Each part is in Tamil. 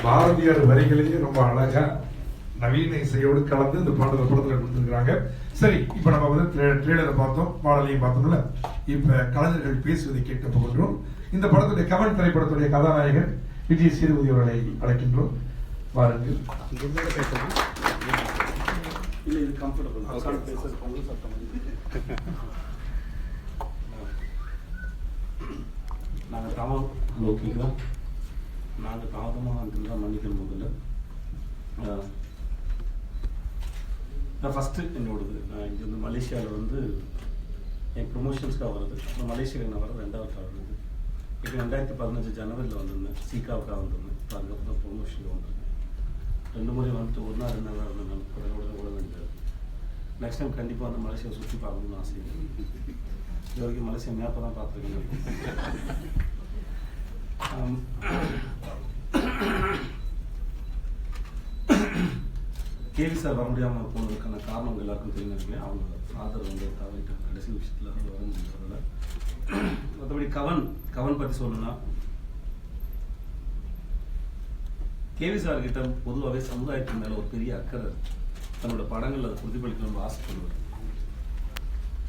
பாரதியார் வரிகளையும் ரொம்ப அழகா நவீன இசையோடு கலந்து இந்த படத்துல கொடுத்துருக்காங்க. சரி, இப்ப நம்ம வந்து ட்ரெய்லரை பார்த்தோம், பாடலையும் பார்த்தோம்ல. இப்ப கலைஞர்கள் பேசுவதை கேட்க போகின்றோம். இந்த படத்துடைய கவன் திரைப்படத்துடைய கதாநாயகர் விஜய் சேதுபதி அவர்களை அழைக்கின்றோம். வாருங்கள். நாங்கள் ஓகேங்களா? நாங்கள் தாமதமாக வந்துட்டு மன்னிக்கணும். முதல்ல நான் ஃபஸ்ட்டு என்னோடது, நான் இங்கே வந்து மலேசியாவில் வந்து என் ப்ரொமோஷன்ஸ்க்காக வருது. அப்புறம் மலேசியாவில் நான் வர 2வது வருது. இப்போ 2015 ஜனவரியில் வந்திருந்தேன், சீக்காவுக்காக வந்திருந்தேன். இப்போ அதுக்கப்புறம் ப்ரொமோஷனுக்கு வந்திருக்கேன். 2 முறை வந்துட்டு ஒரு நாள் 2 நாள் இருந்தேன். உடனே வேண்டியது. நெக்ஸ்ட் டைம் கண்டிப்பாக வந்து மலேசியா சுற்றி பார்க்கணும்னு ஆசை. இது வரைக்கும் மலேசியா மேப்பை தான் பார்த்துருக்கேன். கேவி சார் வர முடியாமல் போனதுக்கான காரணம் எல்லாருக்கும் தெரியும். அவங்க ஃபாதர் வந்து தவறிட்டாங்க கடைசி விஷயத்தில் வர முடியாததில். மற்றபடி கவன் பற்றி சொல்லணும்னா, கேவி சார் கிட்ட பொதுவாகவே சமுதாயத்தின் மேலே ஒரு பெரிய அக்கறை, தன்னோட படங்கள் அதை பிரதிபலிக்க ரொம்ப ஆசைப்படுவார்.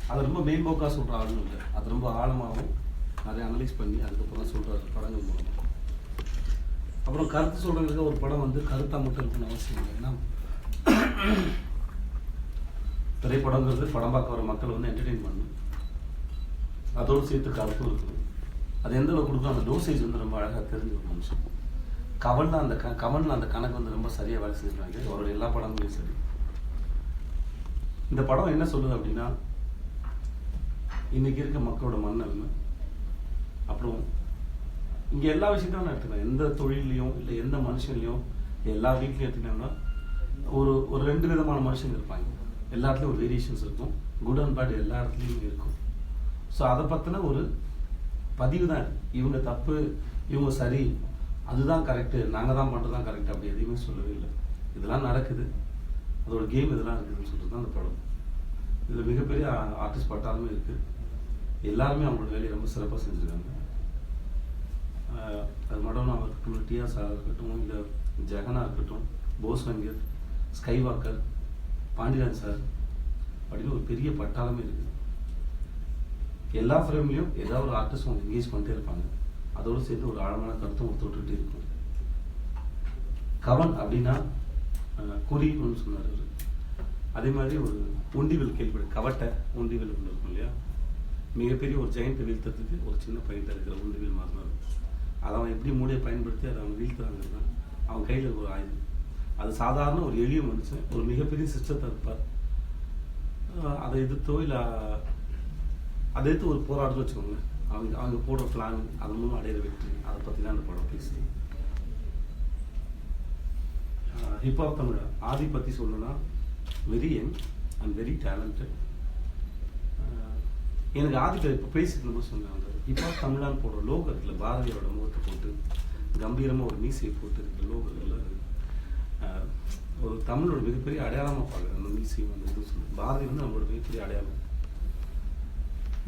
அதை ரொம்ப மேம்போக்காக சொல்கிற ஆளும் இல்லை, அது ரொம்ப ஆழமாகவும் நிறைய அனலைஸ் பண்ணி அதுக்கப்புறம் சொல்கிறார் படங்கள் மூலமாக. அப்புறம் கருத்து சொல்கிறதுக்கு ஒரு படம் வந்து கருத்தாக மட்டும் இருக்குன்னு அவசியம் இல்லை. ஏன்னா திரைப்படங்கிறது படம் பார்க்க வர மக்கள் வந்து என்டர்டெயின் பண்ணணும், அதோடு சேர்த்து கருத்தும் இருக்கணும். அது எந்த அளவு கொடுக்கும், அந்த டோசேஜ் வந்து ரொம்ப அழகாக தெரிஞ்சு ஒரு மனுஷன். கவனில் அந்த கணக்கு வந்து ரொம்ப சரியாக வேலை செஞ்சுருக்காங்க அவரோட எல்லா படங்களையும் சரி. இந்த படம் என்ன சொல்லுது அப்படின்னா, இன்னைக்கு இருக்க மக்களோட மனநிலைமை, அப்புறம் இங்கே எல்லா விஷயத்தையும் நான் எடுத்துக்கலாம். எந்த தொழிலையும் இல்லை எந்த மனுஷன்லையும் எல்லா வீட்லையும் எடுத்துக்கிட்டோம்னா ஒரு 2 விதமான மனுஷங்க இருப்பாங்க. எல்லா இடத்துலையும் ஒரு வேரியேஷன்ஸ் இருக்கும், குட் அண்ட் பேட் எல்லா இடத்துலையும் இருக்கும். ஸோ அதை பற்றின ஒரு பதிவு தான். இவங்க தப்பு, இவங்க சரி, அதுதான் கரெக்டு, நாங்கள் தான் பண்ணுறது தான் கரெக்ட், அப்படி எதையுமே சொல்லவே இல்லை. இதெல்லாம் நடக்குது, அதோட கேம் இதெல்லாம் இருக்குதுன்னு சொல்கிறது தான் அந்த படம். இதில் மிகப்பெரிய ஆர்டிஸ்ட் பட்டாலுமே இருக்குது. எல்லாருமே அவங்களோட வேலையை ரொம்ப சிறப்பாக செஞ்சுருக்காங்க. அது மட்டும் நான் இருக்கட்டும், டிஆர் சார் இருக்கட்டும், இல்லை ஜெகனா இருக்கட்டும், போஸ் வெங்கட், ஸ்கைவாக்கர், பாண்டியராஜ் சார் அப்படின்னு ஒரு பெரிய பட்டாளமே இருக்குது. எல்லா ஃப்ரேம்லையும் ஏதாவது ஒரு ஆர்டிஸ்ட் அவங்க என்கேஜ் பண்ணிட்டே இருப்பாங்க. அதோடு சேர்த்து ஒரு ஆழமான கருத்தும் ஒத்துக்கிட்டே இருக்கும். கவன் அப்படின்னா குறின்னு சொன்னார் அவர். அதே மாதிரி ஒரு உண்டிவில் கேள்விப்படு, கவட்டை உண்டிவில் ஒன்று இருக்கும் இல்லையா, மிகப்பெரிய ஒரு ஜெயண்ட்டை வீழ்த்துறதுக்கு ஒரு சின்ன பையன்ட்ட இருக்கிற உண்டிவில் மாதிரி தான் இருக்கும். அதை அவன் எப்படி மூடியை பயன்படுத்தி அதை அவன் வீழ்த்துறாங்க தான் அவன் கையில் ஒரு ஆயுதம். அது சாதாரண ஒரு எளிய மனுஷன் ஒரு மிகப்பெரிய சிஸ்டத்தை இருப்பார். அதை எதிர்த்தோ இல்லை அதை எடுத்து ஒரு போராட்டம் வச்சுக்கோங்க, அவங்க போடுற பிளான், அது மூலம் அடையிற வெற்றி, அதை பற்றி தான் அந்த படம் பேசுது. ஹிப்ஹாப் தமிழ் ஆதி பற்றி சொல்லணும்னா very young and very talented. எனக்கு ஆதிக்க இப்போ பேசிட்டு இருக்கும்போது சொன்னாங்க, ஹிப்ஹாப் தமிழான்னு போடுற லோகோ இருக்குல்ல, பாரதியோட முகத்தை போட்டு கம்பீரமாக ஒரு மீசையை போட்டு இருக்கிற லோகோவில் ஒரு தமிழோட மிகப்பெரிய அடையாளமாக பார்க்குறேன். அந்த மீசையும் அந்த இது சொல்லு, பாரதி வந்து நம்மளோட மிகப்பெரிய அடையாளம்.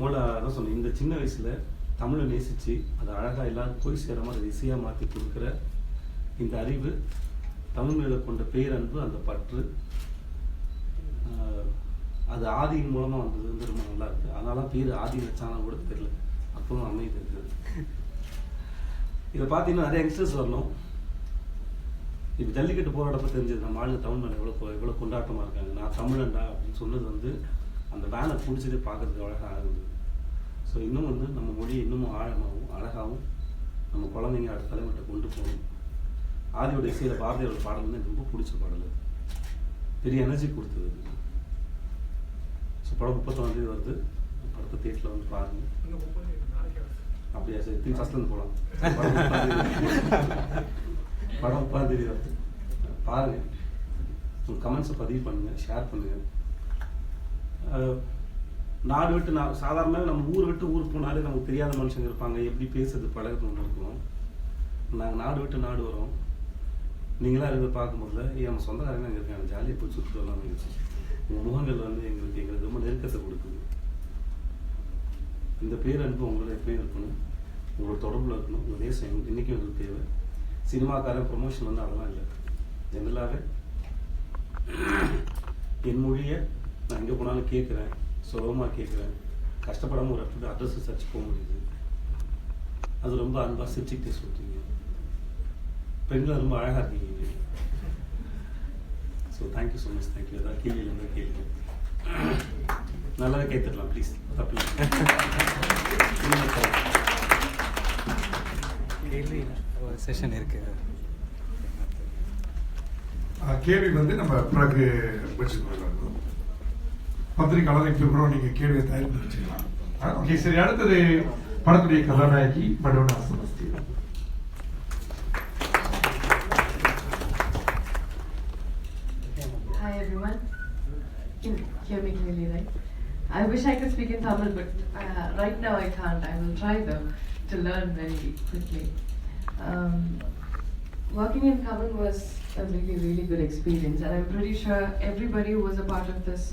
அதான் சொன்னேன், இந்த சின்ன வயசில் தமிழை நேசித்து அதை அழகாக எல்லாரும் போய் சேர மாதிரி இசையாக மாற்றி கொடுக்குற இந்த அறிவு, தமிழ் மேலே கொண்ட பேரன்பு, அந்த பற்று, அது ஆதியின் மூலமாக வந்தது வந்து ரொம்ப நல்லா இருக்குது. அதனால பேர் ஆதி வச்சாலும் கூட தெரியல, அப்பவும் அமைதி இருக்குது. இதை பார்த்தீங்கன்னா நிறைய யங்ஸ்டர்ஸ் வரணும். இப்போ ஜல்லிக்கட்டு போராட்டப்போ தெரிஞ்சது நம்ம ஆளுங்க தமிழ் மேலே எவ்வளோ கொண்டாட்டமாக இருக்காங்க. நான் தமிழன்டா அப்படின்னு சொன்னது வந்து அந்த வேனை பிடிச்சதே பார்க்கறதுக்கு அழகாக ஆகுது. ஸோ இன்னும் வந்து நம்ம மொழியை இன்னமும் ஆழமாகவும் அழகாகவும் நம்ம குழந்தைங்க அடுத்த தலைமுறை கொண்டு போகணும். ஆதியோட இசையில் பாரதியோட பாடல் வந்து எனக்கு ரொம்ப பிடிச்ச பாடல், பெரிய எனர்ஜி கொடுத்தது. ஸோ படம் 31 வருது, படத்தை தேட்டரில் வந்து பாருங்க. அப்படியா சரி, ஃபஸ்ட்லேருந்து போகலாம். படம் 30 வருது, பாருங்க. உங்கள் கமெண்ட்ஸை பதிவு பண்ணுங்கள், ஷேர் பண்ணுங்கள். நாடு விட்டு சாதாரணமாக நம்ம ஊர் விட்டு ஊருக்கு போனாலே நமக்கு தெரியாத மனுஷங்க இருப்பாங்க, எப்படி பேசுறது பழகிறது ஒன்று இருக்கும். நாங்கள் நாடு விட்டு நாடு வரோம், நீங்களாம் இருக்கிறத பார்க்கும்போதுல நம்ம சொந்தக்காரங்க அங்கே இருக்காங்க, ஜாலியாக போய் சுற்றி வரலாம். உங்கள் முகங்கள் வந்து எங்களுக்கு ரொம்ப நெருக்கத்தை கொடுக்குது. இந்த பேரன்பு உங்களை எப்பயும் இருக்கணும், உங்களோட தொடர்பில் இருக்கணும். உங்கள் நேசம் இன்றைக்கும் எங்களுக்கு தேவை. சினிமாக்காரன் ப்ரொமோஷன் வந்து அதெல்லாம் இல்லை. ஜென்ரலாகவே என் மொழியை நான் எங்கே போனாலும் கேட்குறேன், சுலபமாக கேட்குறேன், கஷ்டப்படாமல் ஒரு இடத்துல அட்ரஸ் சர்ச் போக முடியுது. அது ரொம்ப அன்பாக சிரிச்சுக்கிட்டே சொல்கிறீங்க. பெண்கள் ரொம்ப அழகாக இருக்கீங்க. So thank you so much. Thank you. ஏதாவது கேள்வி இருந்தால் கேள்வி நல்லாவே கேட்டுடலாம் ப்ளீஸ். தப்பு கேள்வி செஷன் இருக்கு. கேள்வி வந்து நம்ம பிறகு வச்சுக்கணும். பத்திரிகையாளருக்கு அப்புறம் நீங்க கேள்வியை தயார் பண்ணி வச்சுக்கலாம். ஓகே, சரி. அடுத்தது படத்துடைய கதாநாயகி Madonna Sebastian. Hi everyone. You can hear me clearly, right? I wish I could speak in Tamil, but right now I can't. I will try though to learn very quickly. Working in Kavan was a really, really good experience, and I'm pretty sure everybody who was a part of this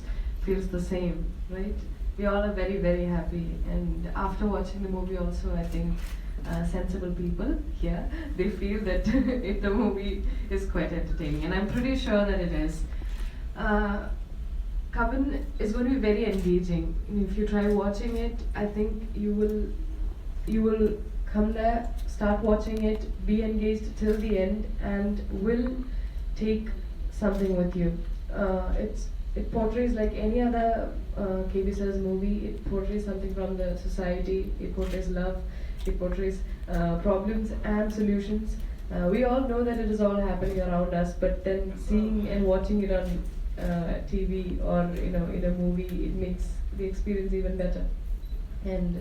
feels the same, right? We all are very, very happy, and after watching the movie also, I think sensible people here, they feel that the movie is quite entertaining, and I'm pretty sure that it is. Kavan is going to be very engaging. If you try watching it, I think you will come there, start watching it, be engaged till the end, and will take something with you. It portrays like any other KBS's movie. It portrays something from the society. It portrays love. It portrays problems and solutions. We all know that it is all happening around us, but then seeing and watching it on TV or in a movie, it makes the experience even better. And